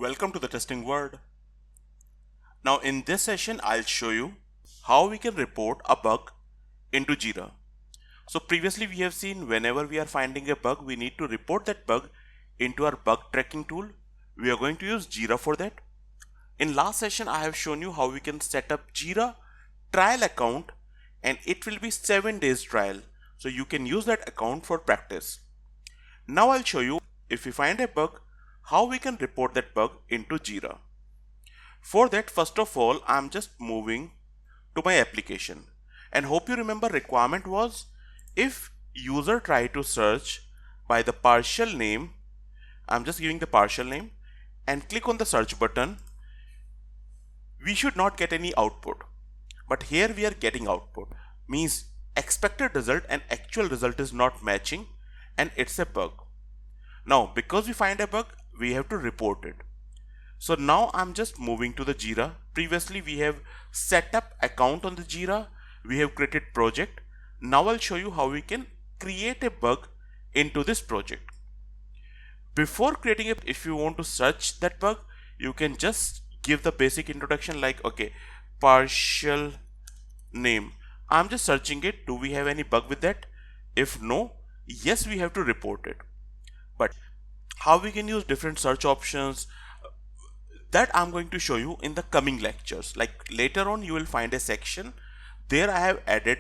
Welcome to the testing world. Now in this session I'll show you how we can report a bug into Jira. So previously we have seen whenever we are finding a bug we need to report that bug into our bug tracking tool. We are going to use Jira for that. In last session I have shown you how we can set up Jira trial account and it will be 7 days trial. So you can use that account for practice. Now I'll show you if we find a bug how we can report that bug into Jira. For that, first of all, I'm just moving to my application and hope you remember requirement was if user try to search by the partial name, I'm just giving the partial name and click on the search button, we should not get any output. But here we are getting output, means expected result and actual result is not matching and it's a bug. Now because we find a bug, we have to report it. So now I'm just moving to the Jira. Previously we have set up account on the Jira. We have created project. Now I'll show you how we can create a bug into this project. Before creating it, if you want to search that bug, you can just give the basic introduction like, okay, partial name. I'm just searching it. Do we have any bug with that? If no, yes, we have to report it. But how we can use different search options, that I'm going to show you in the coming lectures. Like later on you will find a section there I have added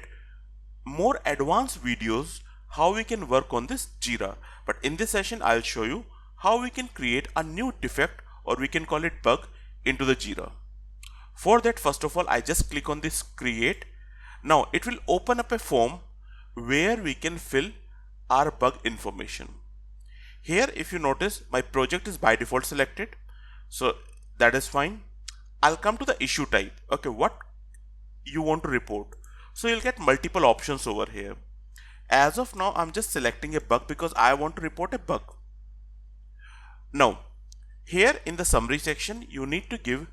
more advanced videos how we can work on this Jira. But in this session I'll show you how we can create a new defect, or we can call it bug, into the Jira. For that, first of all, I just click on this create. Now it will open up a form where we can fill our bug information. Here if you notice my project is by default selected, so that is fine. I'll come to the issue type. Okay, what you want to report. So you'll get multiple options over here. As of now I'm just selecting a bug because I want to report a bug. Now here in the summary section you need to give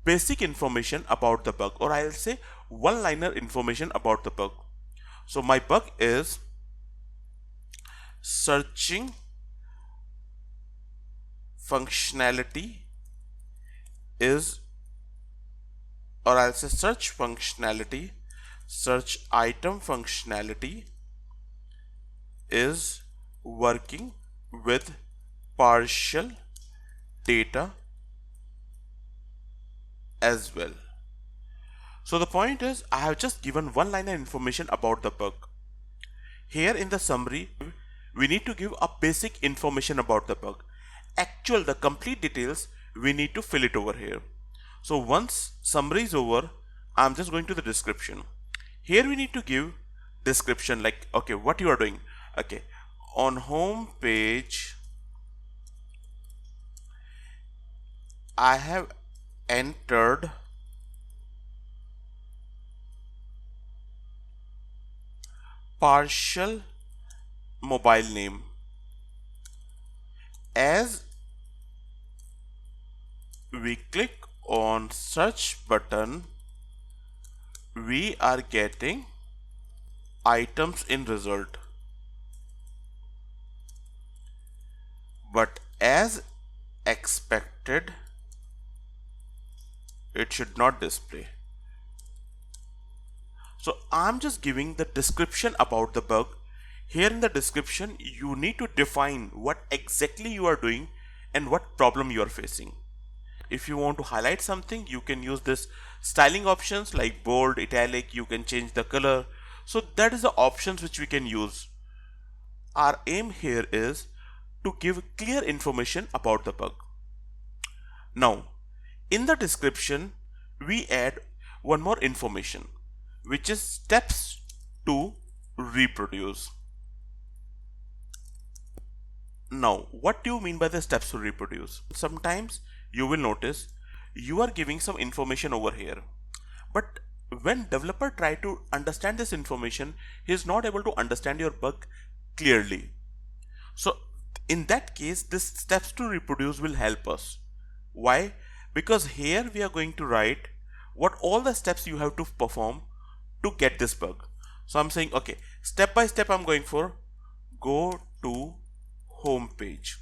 basic information about the bug, or I'll say one-liner information about the bug. So my bug is searching functionality is, or I'll say search functionality, search item functionality is working with partial data as well. So the point is I have just given one-liner information about the bug. Here in the summary we need to give a basic information about the bug. The complete details we need to fill it over here. So once summary is over, I'm just going to the description. Here we need to give description like, okay, what you are doing. Okay, on home page I have entered partial mobile name. As we click on search button, we are getting items in result, but as expected it should not display. So I'm just giving the description about the bug. Here in the description you need to define what exactly you are doing and what problem you are facing. If you want to highlight something, you can use this styling options like bold, italic, you can change the color. So that is the options which we can use. Our aim here is to give clear information about the bug. Now in the description we add one more information, which is steps to reproduce. Now what do you mean by the steps to reproduce? Sometimes you will notice you are giving some information over here, but when developer try to understand this information, he is not able to understand your bug clearly. So in that case this steps to reproduce will help us. Why? Because here we are going to write what all the steps you have to perform to get this bug. So I'm saying, okay, step by step I'm going for go to home page.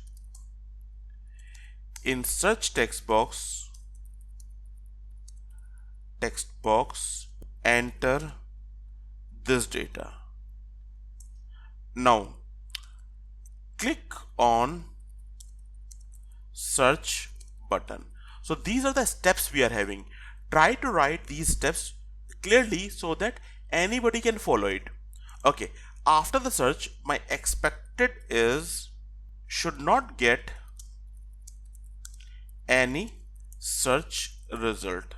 in search text box, enter this data. Now click on search button. So these are the steps we are having. Try to write these steps clearly so that anybody can follow it. Okay, after the search, my expected is should not get any search result.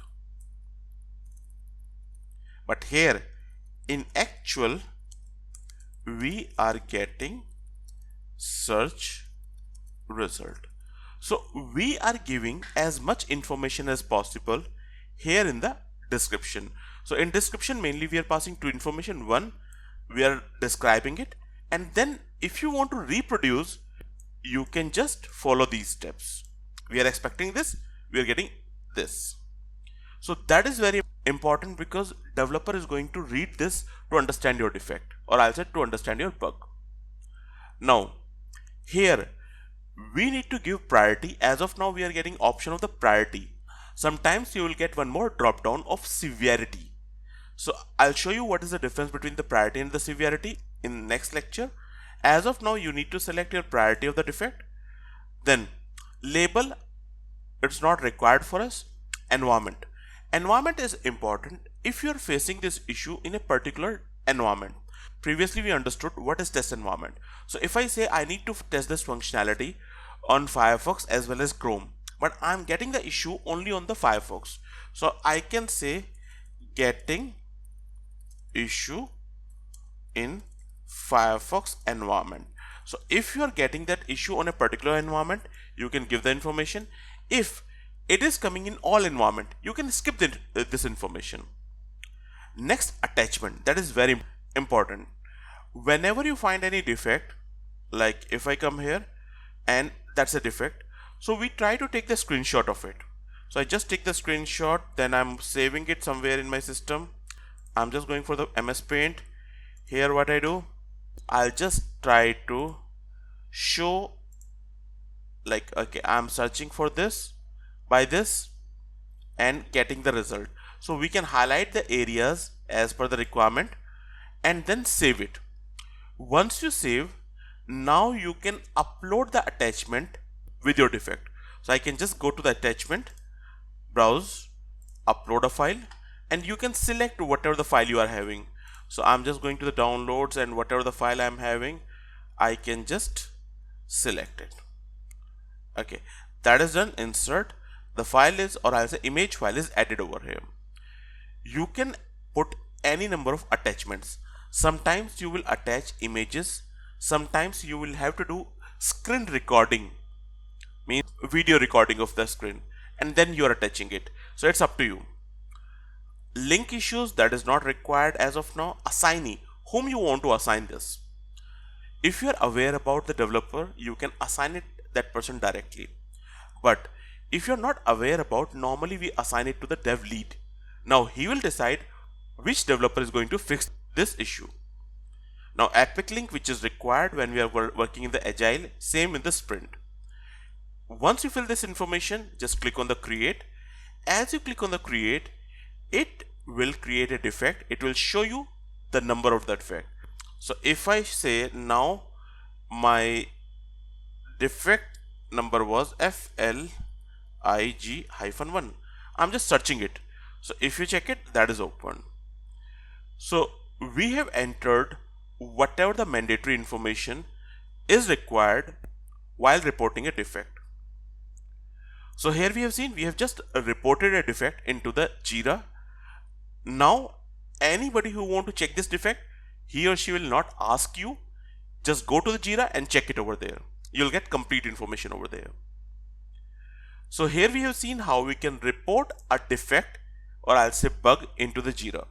But here in actual we are getting search result. So we are giving as much information as possible here in the description. So in description mainly we are passing two information. One, we are describing it, and then if you want to reproduce, you can just follow these steps. We are expecting this, we are getting this. So that is very important because developer is going to read this to understand your defect, or I'll say to understand your bug. Now here we need to give priority. As of now we are getting option of the priority. Sometimes you will get one more drop down of severity. So I'll show you what is the difference between the priority and the severity in next lecture. As of now you need to select your priority of the defect. Then label, it's not required for us. Environment is important if you are facing this issue in a particular environment. Previously we understood what is test environment. So if I say I need to test this functionality on Firefox as well as Chrome, but I'm getting the issue only on the Firefox, so I can say getting issue in Firefox environment. So if you are getting that issue on a particular environment, you can give the information. If it is coming in all environment, you can skip this information. Next, attachment. That is very important. Whenever you find any defect, like if I come here and that's a defect, so we try to take the screenshot of it. So I just take the screenshot, then I'm saving it somewhere in my system. I'm just going for the MS Paint. Here what I do, I'll just try to show, like, okay, I'm searching for this by this and getting the result. So we can highlight the areas as per the requirement and then save it. Once you save, now you can upload the attachment with your defect. So I can just go to the attachment, browse, upload a file, and you can select whatever the file you are having. So I'm just going to the downloads, and whatever the file I'm having, I can just select it. Okay, that is done. Insert. The file is, or I'll say image file is added over here. You can put any number of attachments. Sometimes you will attach images, sometimes you will have to do screen recording, means video recording of the screen, and then you are attaching it. So it's up to you. Link issues, that is not required as of now. Assignee, whom you want to assign this. If you are aware about the developer, you can assign it that person directly. But if you're not aware about, normally we assign it to the dev lead. Now he will decide which developer is going to fix this issue. Now epic link, which is required when we are working in the agile, same in the sprint. Once you fill this information, just click on the create. As you click on the create, it will create a defect. It will show you the number of that defect. So if I say now my defect number was FLIG-1, I'm just searching it. So if you check it, that is open. So we have entered whatever the mandatory information is required while reporting a defect. So here we have seen, we have just reported a defect into the Jira. Now anybody who want to check this defect, he or she will not ask you, just go to the Jira and check it over there. You'll get complete information over there. So here we have seen how we can report a defect, or I'll say bug, into the Jira.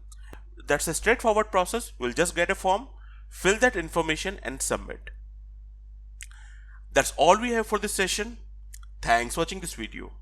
That's a straightforward process. We'll just get a form, fill that information and submit. That's all we have for this session. Thanks for watching this video.